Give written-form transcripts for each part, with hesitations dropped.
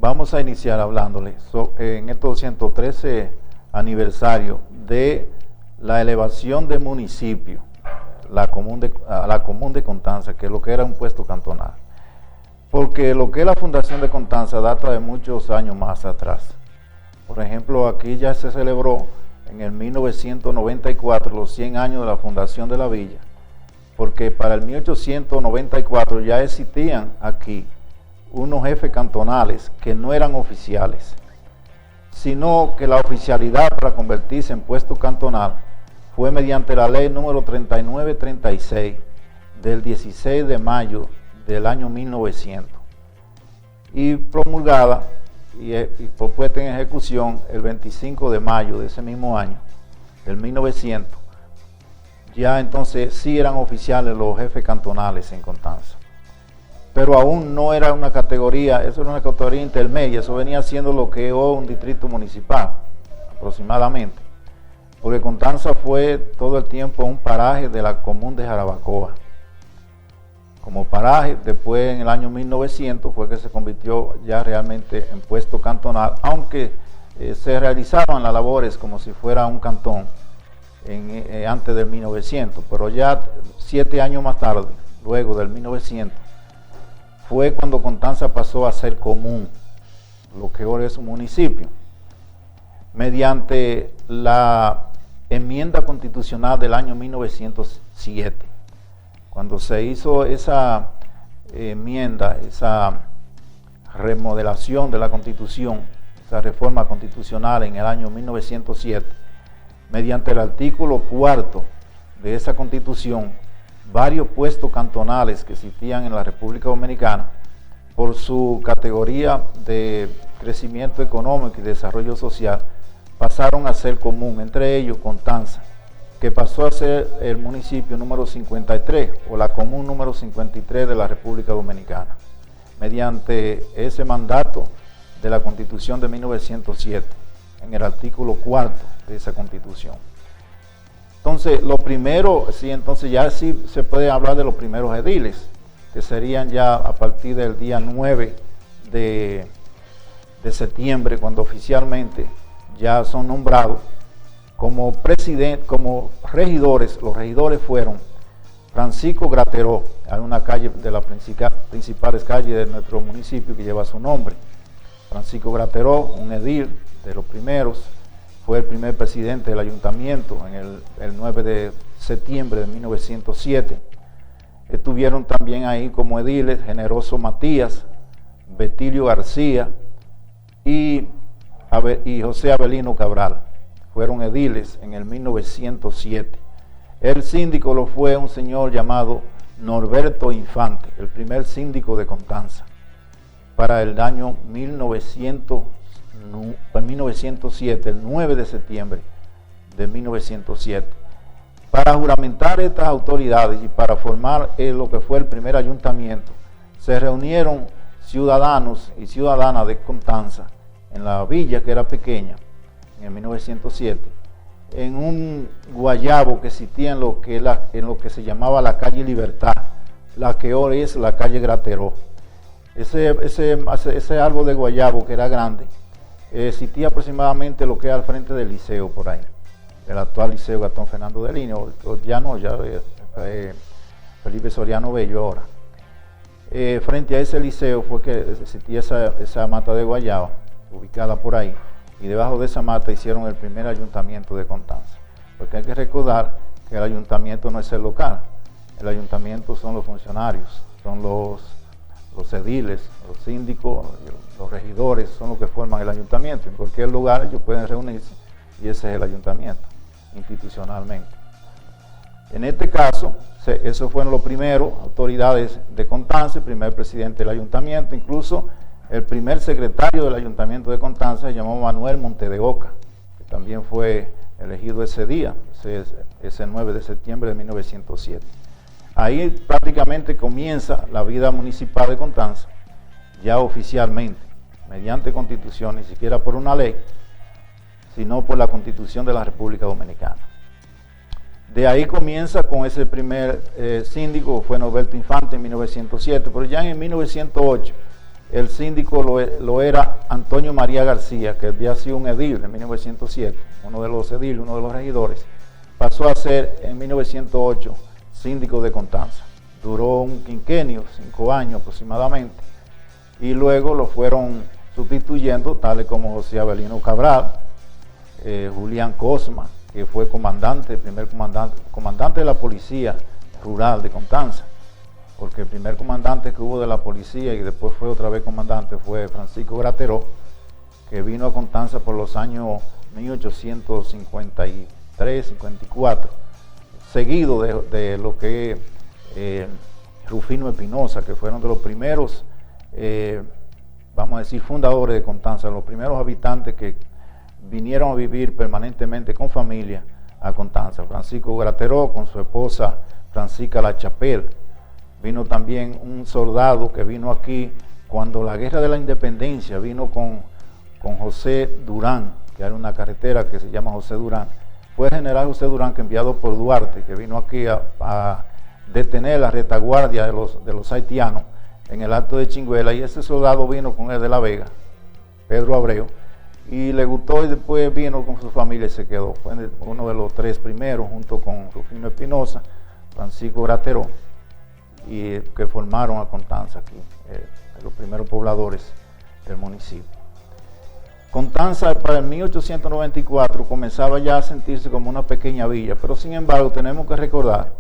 vamos a iniciar hablándole en este 213 aniversario de la elevación de municipio, a la común de Constanza, que es lo que era un puesto cantonal. Porque lo que es la fundación de Constanza data de muchos años más atrás. Por ejemplo, aquí ya se celebró en el 1994 los 100 años de la fundación de la villa, porque para el 1894 ya existían aquí unos jefes cantonales que no eran oficiales, sino que la oficialidad para convertirse en puesto cantonal fue mediante la ley número 3936 del 16 de mayo del año 1900 y promulgada y propuesta en ejecución el 25 de mayo de ese mismo año, del 1900. Ya entonces sí eran oficiales los jefes cantonales en Constanza, pero aún no era una categoría, eso era una categoría intermedia, eso venía siendo lo que es hoy un distrito municipal, aproximadamente, porque Constanza fue todo el tiempo un paraje de la común de Jarabacoa. Como paraje, después en el año 1900 fue que se convirtió ya realmente en puesto cantonal, aunque se realizaban las labores como si fuera un cantón antes del 1900, pero ya 7 años más tarde, luego del 1900, fue cuando Constanza pasó a ser común, lo que ahora es un municipio, mediante la enmienda constitucional del año 1907. Cuando se hizo esa enmienda, esa remodelación de la Constitución, esa reforma constitucional en el año 1907, mediante el artículo 4 de esa Constitución, varios puestos cantonales que existían en la República Dominicana, por su categoría de crecimiento económico y desarrollo social, pasaron a ser común, entre ellos Constanza, que pasó a ser el municipio número 53 o la común número 53 de la República Dominicana, mediante ese mandato de la Constitución de 1907, en el artículo 4 de esa Constitución. Entonces, lo primero, sí, entonces ya sí se puede hablar de los primeros ediles, que serían ya a partir del día 9 de septiembre, cuando oficialmente ya son nombrados como presidente, como regidores. Los regidores fueron Francisco Grateró, hay una calle de las principales calles de nuestro municipio que lleva su nombre. Francisco Grateró, un edil de los primeros, fue el primer presidente del ayuntamiento en el 9 de septiembre de 1907. Estuvieron también ahí como ediles Generoso Matías, Betilio García y José Avelino Cabral. Fueron ediles en el 1907. El síndico lo fue un señor llamado Norberto Infante, el primer síndico de Constanza, para el año 1907, el 9 de septiembre de 1907. Para juramentar estas autoridades y para formar lo que fue el primer ayuntamiento, se reunieron ciudadanos y ciudadanas de Constanza, en la villa que era pequeña, en el 1907, en un guayabo que existía en lo que se llamaba la calle Libertad, la que hoy es la calle Grateró. Ese árbol de guayabo que era grande, existía aproximadamente lo que es al frente del liceo por ahí, el actual liceo Gastón Fernando de Línea, ya Felipe Soriano Bello ahora. Frente a ese liceo fue que existía esa mata de guayaba, ubicada por ahí, y debajo de esa mata hicieron el primer ayuntamiento de Constanza, porque hay que recordar que el ayuntamiento no es el local, el ayuntamiento son los funcionarios, son los ediles, los síndicos, los regidores, son los que forman el ayuntamiento. En cualquier lugar ellos pueden reunirse y ese es el ayuntamiento, institucionalmente. En este caso, esos fueron los primeros autoridades de Constanza, el primer presidente del ayuntamiento, incluso el primer secretario del ayuntamiento de Constanza se llamó Manuel Monte de Oca, que también fue elegido ese día, ese 9 de septiembre de 1907. Ahí prácticamente comienza la vida municipal de Constanza, ya oficialmente, mediante constitución, ni siquiera por una ley, sino por la Constitución de la República Dominicana. De ahí comienza con ese primer síndico, fue Norberto Infante en 1907, pero ya en 1908 el síndico lo era Antonio María García, que había sido un edil en 1907, uno de los ediles, uno de los regidores. Pasó a ser en 1908 síndico de Constanza. Duró un quinquenio, 5 años aproximadamente, y luego lo fueron sustituyendo, tales como José Avelino Cabral, Julián Cosma, que fue comandante, primer comandante de la policía rural de Constanza, porque el primer comandante que hubo de la policía y después fue otra vez comandante fue Francisco Grateró, que vino a Constanza por los años 1853-54, seguido de lo que Rufino Espinosa, que fueron de los primeros, vamos a decir, fundadores de Constanza, los primeros habitantes que vinieron a vivir permanentemente con familia a Constanza. Francisco Grateró con su esposa Francisca La Chapelle. Vino también un soldado que vino aquí cuando la guerra de la independencia, vino con José Durán, que era una carretera que se llama José Durán. Fue el general José Durán, que enviado por Duarte, que vino aquí a detener la retaguardia de los haitianos en el Alto de Chingüela, y ese soldado vino con él de La Vega, Pedro Abreu, y le gustó, y después vino con su familia y se quedó. Fue uno de los 3 primeros, junto con Rufino Espinosa, Francisco Grateró, y que formaron a Constanza aquí, los primeros pobladores del municipio. Constanza para el 1894 comenzaba ya a sentirse como una pequeña villa, pero sin embargo tenemos que recordar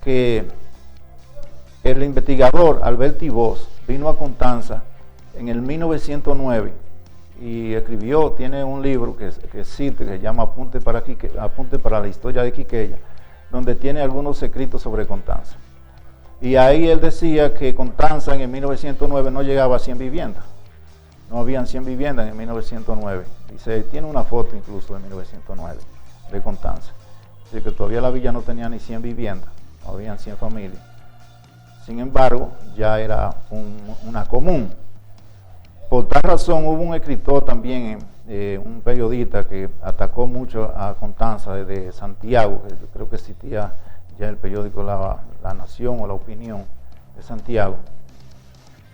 que el investigador Alberti Bosch vino a Constanza en el 1909 y escribió, tiene un libro que existe, que se llama Apunte para la historia de Quiqueya, donde tiene algunos escritos sobre Constanza. Y ahí él decía que Constanza en el 1909 no llegaba a 100 viviendas. No habían 100 viviendas en el 1909. Dice, tiene una foto incluso de 1909 de Constanza. Dice que todavía la villa no tenía ni 100 viviendas, no habían 100 familias. Sin embargo, ya era una común. Por tal razón hubo un escritor también, un periodista que atacó mucho a Constanza desde Santiago, que yo creo que existía ya el periódico La Nación o La Opinión de Santiago,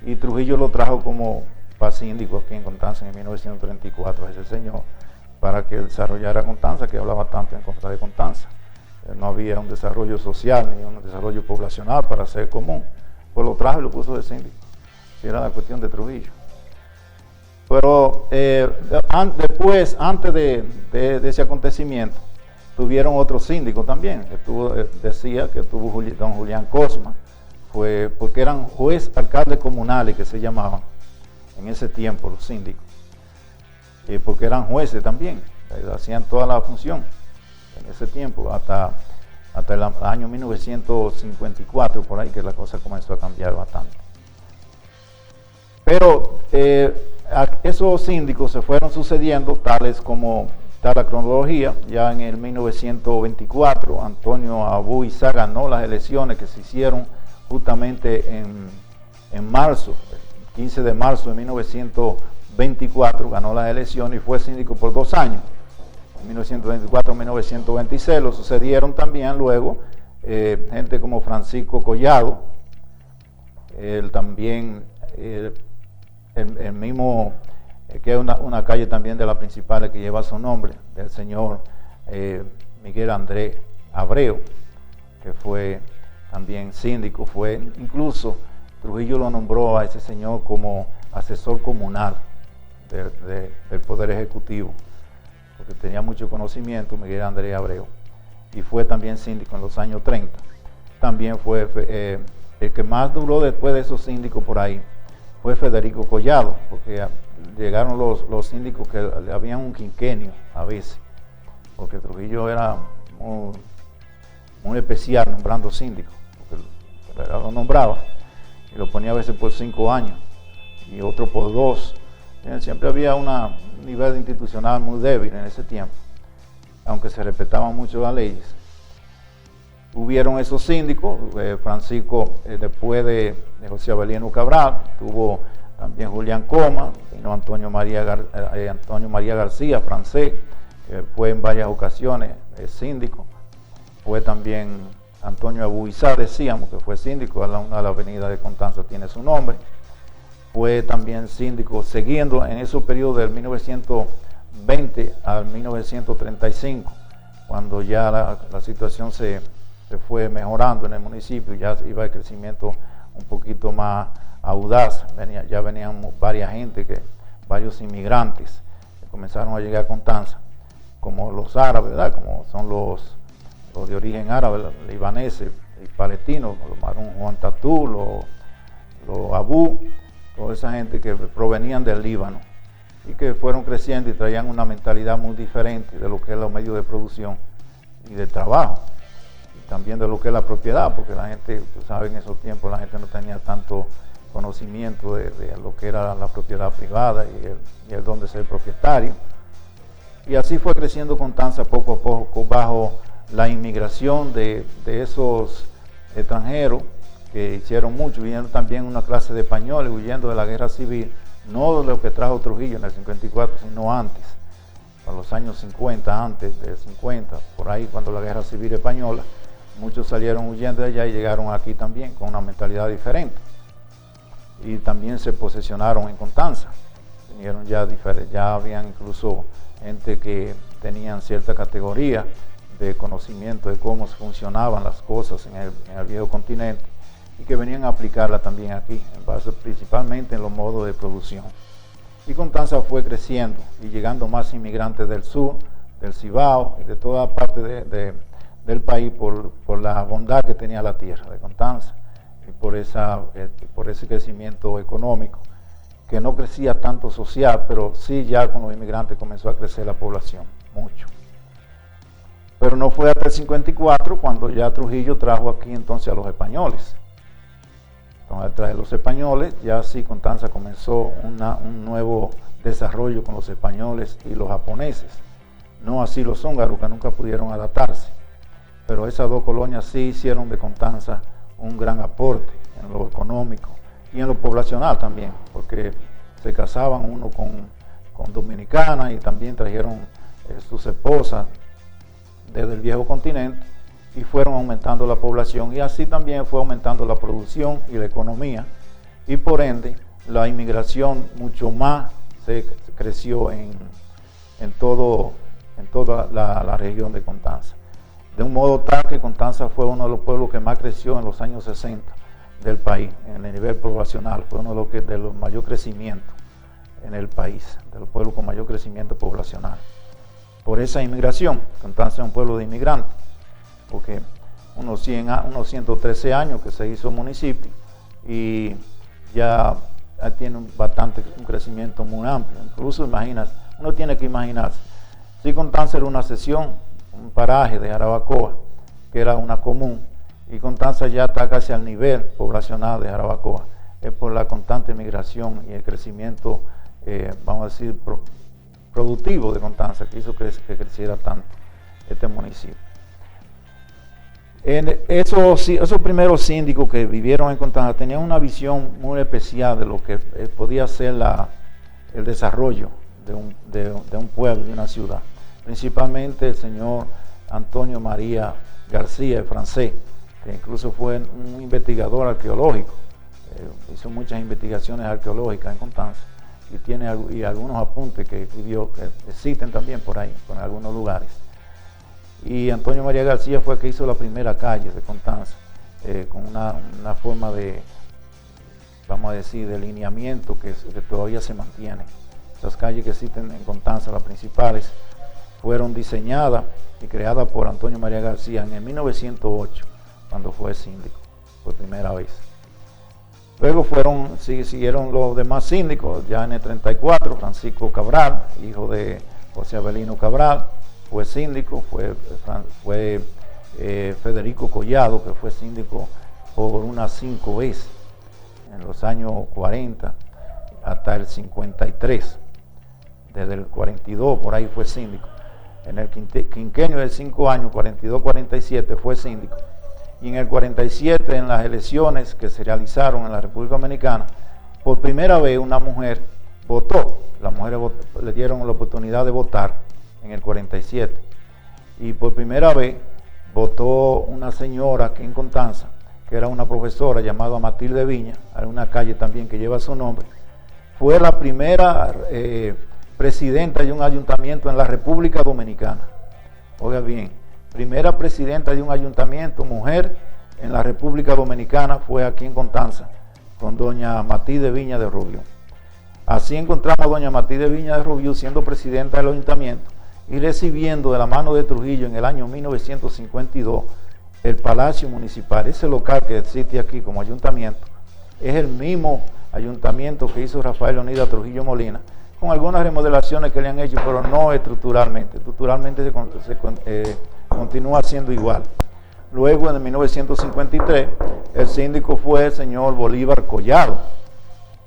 y Trujillo lo trajo como síndico aquí en Constanza en 1934 a ese señor, para que desarrollara Constanza, que hablaba tanto en contra de Constanza. No había un desarrollo social ni un desarrollo poblacional para ser común, pues lo trajo y lo puso de síndico, si era la cuestión de Trujillo. Pero después, antes de ese acontecimiento, tuvieron otro síndico también, que decía que tuvo don Julián Cosma, fue porque eran juez alcaldes comunales que se llamaban en ese tiempo los síndicos, porque eran jueces también, hacían toda la función en ese tiempo, hasta el año 1954, por ahí que la cosa comenzó a cambiar bastante. Pero esos síndicos se fueron sucediendo, tales como está la cronología. Ya en el 1924 Antonio Abuizá ganó las elecciones que se hicieron justamente en marzo, el 15 de marzo de 1924 ganó las elecciones y fue síndico por 2 años, 1924-1926. Lo sucedieron también luego gente como Francisco Collado, también el mismo, que es una calle también de las principales que lleva su nombre, del señor Miguel Andrés Abreu, que fue también síndico. Incluso Trujillo lo nombró a ese señor como asesor comunal del Poder Ejecutivo, porque tenía mucho conocimiento Miguel Andrés Abreu, y fue también síndico en los años 30. También fue el que más duró después de esos síndicos por ahí, fue Federico Collado, porque llegaron los síndicos que habían un quinquenio a veces, porque Trujillo era muy especial nombrando síndicos, porque lo nombraba y lo ponía a veces por 5 años y otro por 2. Siempre había un nivel institucional muy débil en ese tiempo, aunque se respetaban mucho las leyes. Hubieron esos síndicos, Francisco, después de José Avelino Cabral, tuvo también Julián Coma, vino Antonio María García, francés, que fue en varias ocasiones síndico. Fue también Antonio Abuizá, decíamos, que fue síndico, una de las avenidas de Constanza tiene su nombre. fue también síndico, siguiendo en esos periodos del 1920 al 1935, cuando ya la situación se fue mejorando en el municipio, ya iba el crecimiento un poquito más audaz, ya venían varias gente, varios inmigrantes que comenzaron a llegar a Constanza, como los árabes, ¿verdad? Como son los de origen árabe, los libaneses y palestinos, los Marún Juan Tatú, los Abú, toda esa gente que provenían del Líbano y que fueron creciendo y traían una mentalidad muy diferente de lo que es los medios de producción y de trabajo, y también de lo que es la propiedad, porque la gente, tú sabes, en esos tiempos la gente no tenía tanto conocimiento de lo que era la propiedad privada y el don de ser propietario. Y así fue creciendo Constanza poco a poco bajo la inmigración de esos extranjeros que hicieron mucho, vinieron también una clase de españoles huyendo de la guerra civil, no de lo que trajo Trujillo en el 54, sino antes, a los años 50, antes del 50, por ahí cuando la guerra civil española, muchos salieron huyendo de allá y llegaron aquí también con una mentalidad diferente. Y también se posesionaron en Constanza, vinieron ya habían incluso gente que tenían cierta categoría de conocimiento de cómo funcionaban las cosas en el viejo continente y que venían a aplicarla también aquí, en base principalmente en los modos de producción. Y Constanza fue creciendo y llegando más inmigrantes del sur, del Cibao y de toda parte del país por la bondad que tenía la tierra de Constanza y por ese crecimiento económico que no crecía tanto social, pero sí ya con los inmigrantes comenzó a crecer la población mucho. Pero no fue hasta el 54 cuando ya Trujillo trajo aquí entonces a los españoles. Entonces, al traer los españoles, ya sí Constanza comenzó un nuevo desarrollo con los españoles y los japoneses. No así los húngaros, que nunca pudieron adaptarse. Pero esas dos colonias sí hicieron de Constanza un gran aporte en lo económico y en lo poblacional también, porque se casaban uno con dominicanas y también trajeron sus esposas desde el viejo continente y fueron aumentando la población, y así también fue aumentando la producción y la economía, y por ende la inmigración mucho más se creció en toda la región de Constanza, de un modo tal que Constanza fue uno de los pueblos que más creció en los años 60 del país, en el nivel poblacional, fue uno de los mayor crecimiento en el país, de los pueblos con mayor crecimiento poblacional. Por esa inmigración, Constanza es un pueblo de inmigrantes, porque unos 113 años que se hizo municipio y ya tiene un crecimiento muy amplio. Incluso uno tiene que imaginarse, si Constanza era una sección, un paraje de Jarabacoa, que era una común, y Constanza ya está casi al nivel poblacional de Jarabacoa, es por la constante migración y el crecimiento, vamos a decir, productivo de Constanza, que hizo que creciera tanto este municipio. Esos primeros síndicos que vivieron en Constanza tenían una visión muy especial de lo que podía ser el desarrollo de un pueblo, de una ciudad. Principalmente el señor Antonio María García, el francés, que incluso fue un investigador arqueológico, hizo muchas investigaciones arqueológicas en Constanza y tiene algunos apuntes que escribió que existen también por ahí, en algunos lugares. Y Antonio María García fue el que hizo la primera calle de Constanza, con una forma de, vamos a decir, de lineamiento que todavía se mantiene. Las calles que existen en Constanza, las principales, fueron diseñadas y creadas por Antonio María García en el 1908, cuando fue síndico por primera vez. Luego siguieron los demás síndicos, ya en el 34, Francisco Cabral, hijo de José Avelino Cabral, fue síndico, fue Federico Collado, que fue síndico por unas 5 veces, en los años 40 hasta el 53, desde el 42 por ahí fue síndico. En el quinquenio de 5 años, 42-47, fue síndico. Y en el 47, en las elecciones que se realizaron en la República Dominicana, por primera vez una mujer votó. Las mujeres le dieron la oportunidad de votar en el 47. Y por primera vez votó una señora aquí en Constanza, que era una profesora llamada Matilde Viña, hay una calle también que lleva su nombre, fue la primera presidenta de un ayuntamiento en la República Dominicana. Oiga bien, primera presidenta de un ayuntamiento, mujer, en la República Dominicana, fue aquí en Constanza, con doña Matilde Viña de Rubiú. Así encontramos a doña Matilde Viña de Rubiú siendo presidenta del ayuntamiento y recibiendo de la mano de Trujillo en el año 1952 el Palacio Municipal. Ese local que existe aquí como ayuntamiento es el mismo ayuntamiento que hizo Rafael Leonidas Trujillo Molina, con algunas remodelaciones que le han hecho, pero no estructuralmente. Estructuralmente se continúa siendo igual. Luego, en 1953, el síndico fue el señor Bolívar Collado,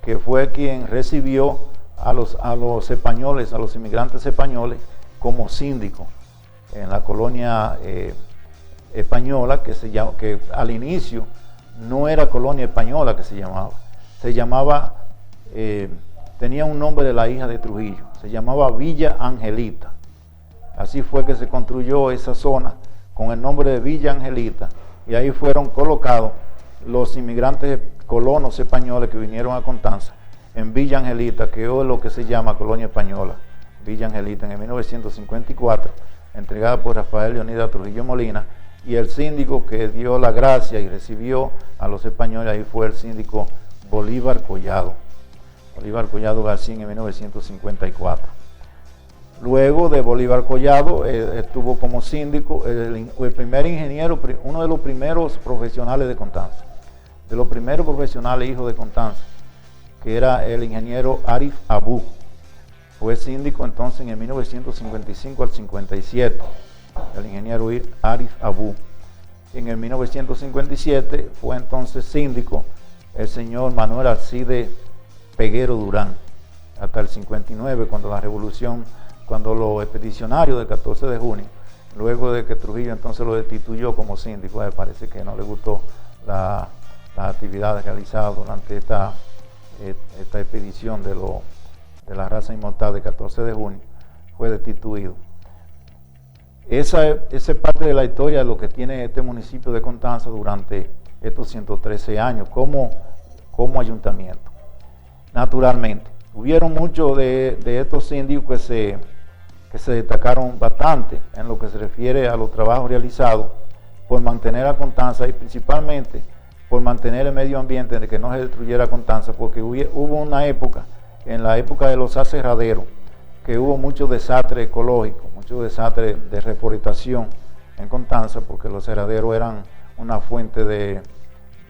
que fue quien recibió a los españoles, a los inmigrantes españoles, como síndico en la colonia española, que al inicio no era colonia española que se llamaba, tenía un nombre de la hija de Trujillo, se llamaba Villa Angelita. Así fue que se construyó esa zona con el nombre de Villa Angelita, y ahí fueron colocados los inmigrantes colonos españoles que vinieron a Constanza en Villa Angelita, que hoy es lo que se llama colonia española, Villa Angelita, en el 1954, entregada por Rafael Leonidas Trujillo Molina, y el síndico que dio la gracia y recibió a los españoles ahí fue el síndico Bolívar Collado García, en 1954. Luego de Bolívar Collado estuvo como síndico el primer ingeniero, uno de los primeros profesionales de Constanza, de los primeros profesionales hijos de Constanza, que era el ingeniero Arif Abú. Fue síndico entonces en el 1955 al 57, el ingeniero Arif Abú. En el 1957 fue entonces síndico el señor Manuel Alcide Peguero Durán, hasta el 59, cuando los expedicionarios del 14 de junio, luego de que Trujillo entonces lo destituyó como síndico, me parece que no le gustó las actividades realizadas durante esta expedición de la raza inmortal del 14 de junio, fue destituido. Esa es parte de la historia de lo que tiene este municipio de Constanza durante estos 113 años como ayuntamiento. Naturalmente, hubieron muchos de estos síndicos que se destacaron bastante en lo que se refiere a los trabajos realizados por mantener a Constanza y principalmente por mantener el medio ambiente de que no se destruyera Constanza, porque hubo una época, en la época de los aserraderos, que hubo mucho desastre ecológico, mucho desastre de reforestación en Constanza, porque los aserraderos eran una fuente de,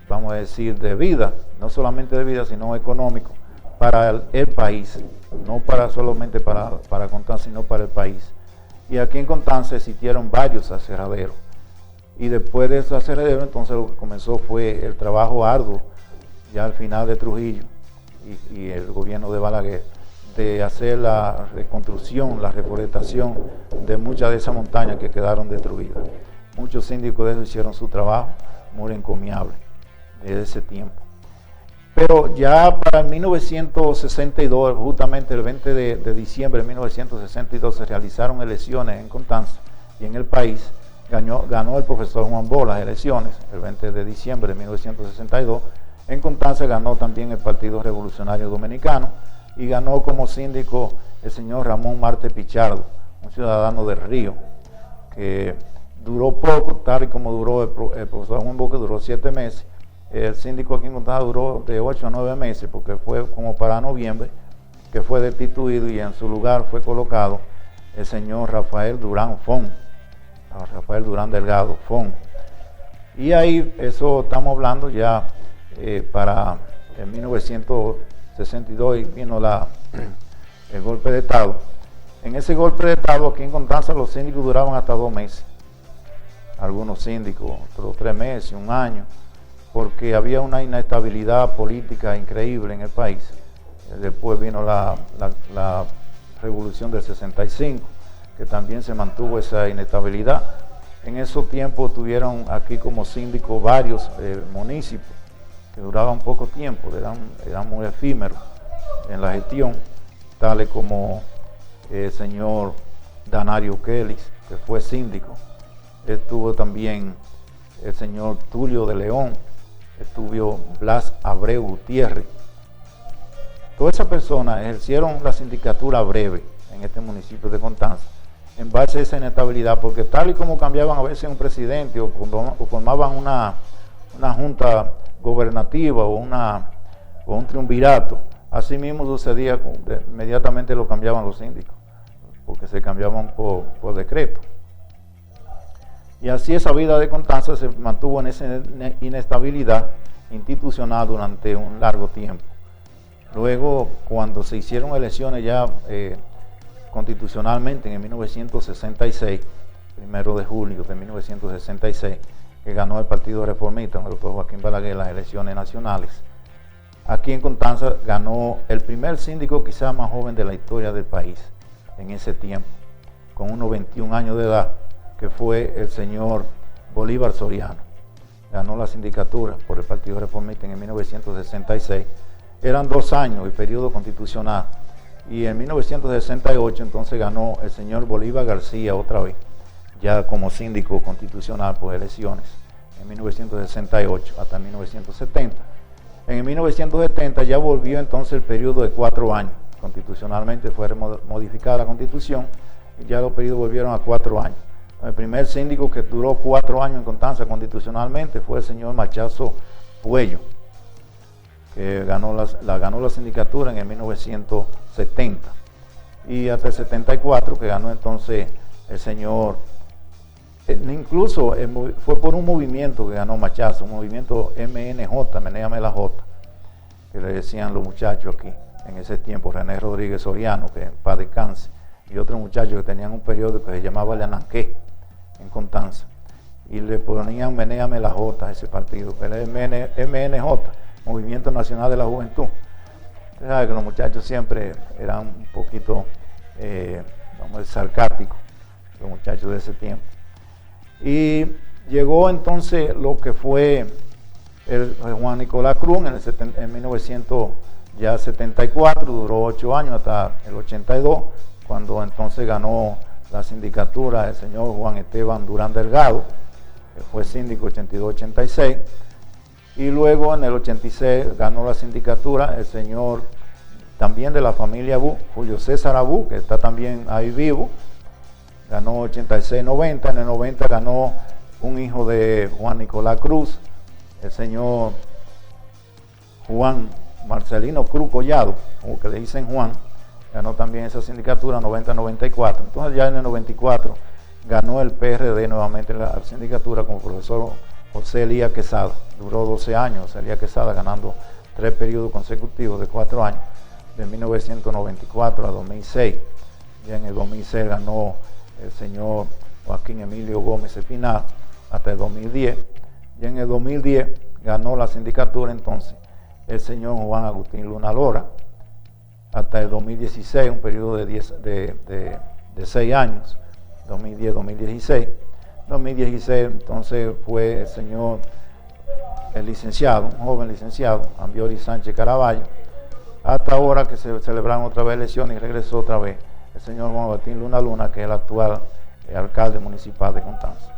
vamos a decir, de vida, no solamente de vida, sino económico, para el país, no solamente para Constanza, sino para el país. Y aquí en Constanza existieron varios aserraderos. Y después de esos aserraderos, entonces lo que comenzó fue el trabajo arduo, ya al final de Trujillo y el gobierno de Balaguer, de hacer la reconstrucción, la reforestación de muchas de esas montañas que quedaron destruidas. Muchos síndicos de eso hicieron su trabajo muy encomiable desde ese tiempo. Pero ya para el 1962, justamente el 20 de diciembre de 1962, se realizaron elecciones en Constanza y en el país. Ganó el profesor Juan Bo las elecciones el 20 de diciembre de 1962. En Constanza ganó también el Partido Revolucionario Dominicano y ganó como síndico el señor Ramón Marte Pichardo, un ciudadano del Río, que duró poco, tal y como duró el profesor Juan Bo, que duró 7 meses. El síndico aquí en Constanza duró de 8 a 9 meses, porque fue como para noviembre que fue destituido y en su lugar fue colocado el señor Rafael Durán Fon, Rafael Durán Delgado Fon. Y ahí, eso estamos hablando ya para el 1962, y vino el golpe de Estado. En ese golpe de Estado aquí en Constanza los síndicos duraban hasta 2 meses, algunos síndicos otros 3 meses, 1 año, porque había una inestabilidad política increíble en el país. Después vino la revolución del 65, que también se mantuvo esa inestabilidad. En esos tiempos tuvieron aquí como síndicos varios municipios que duraban poco tiempo, eran muy efímeros en la gestión, tales como el señor Danario Kelly, que fue síndico. Estuvo también el señor Tulio de León, estuvo Blas Abreu Gutiérrez, Todas esas personas ejercieron la sindicatura breve en este municipio de Constanza en base a esa inestabilidad, porque tal y como cambiaban a veces un presidente o formaban una junta gobernativa o un triunvirato, así mismo sucedía, inmediatamente lo cambiaban los síndicos, porque se cambiaban por decreto. Y así esa vida de Constanza se mantuvo en esa inestabilidad institucional durante un largo tiempo. Luego, cuando se hicieron elecciones ya constitucionalmente en 1966, 1 de julio de 1966, que ganó el Partido Reformista, el doctor Joaquín Balaguer, las elecciones nacionales, aquí en Constanza ganó el primer síndico quizás más joven de la historia del país en ese tiempo, con unos 21 años de edad, que fue el señor Bolívar Soriano. Ganó la sindicatura por el Partido Reformista en 1966. Eran 2 años el periodo constitucional. Y en 1968 entonces ganó el señor Bolívar García otra vez, ya como síndico constitucional por elecciones, en 1968 hasta 1970. En 1970 ya volvió entonces el periodo de 4 años. Constitucionalmente fue modificada la Constitución y ya los periodos volvieron a 4 años. El primer síndico que duró 4 años en Constanza constitucionalmente fue el señor Machazo Puello, que ganó la sindicatura en el 1970. Y hasta el 74 que ganó entonces el señor, incluso fue por un movimiento que ganó Machazo, un movimiento MNJ, Menéame la J, que le decían los muchachos aquí en ese tiempo, René Rodríguez Soriano, que en paz descanse, y otros muchachos que tenían un periódico que se llamaba El Ananqué en Constanza, y le ponían Menéame la J a ese partido, que era el MNJ, Movimiento Nacional de la Juventud. Usted sabe que los muchachos siempre eran un poquito, vamos a decir, sarcásticos, los muchachos de ese tiempo. Y llegó entonces lo que fue el Juan Nicolás Cruz en 1974, duró 8 años hasta el 82, cuando entonces ganó la sindicatura el señor Juan Esteban Durán Delgado, que fue síndico 82-86, y luego en el 86 ganó la sindicatura el señor también de la familia Abú, Julio César Abú, que está también ahí vivo, ganó 86-90, en el 90 ganó un hijo de Juan Nicolás Cruz, el señor Juan Marcelino Cruz Collado, como que le dicen Juan, ganó también esa sindicatura 90-94. Entonces ya en el 94 ganó el PRD nuevamente la sindicatura como profesor José Elías Quesada. Duró 12 años José Elías Quesada, ganando 3 periodos consecutivos de 4 años, de 1994 a 2006. Ya en el 2006 ganó el señor Joaquín Emilio Gómez Espinal hasta el 2010. Y en el 2010 ganó la sindicatura entonces el señor Juan Agustín Luna Lora hasta el 2016, un periodo de 6 años, 2010-2016. 2016 entonces fue el señor, el licenciado, un joven licenciado, Ambiori Sánchez Caraballo, hasta ahora que se celebraron otra vez elecciones y regresó otra vez el señor Juan Agustín Luna, que es el actual alcalde municipal de Constanza.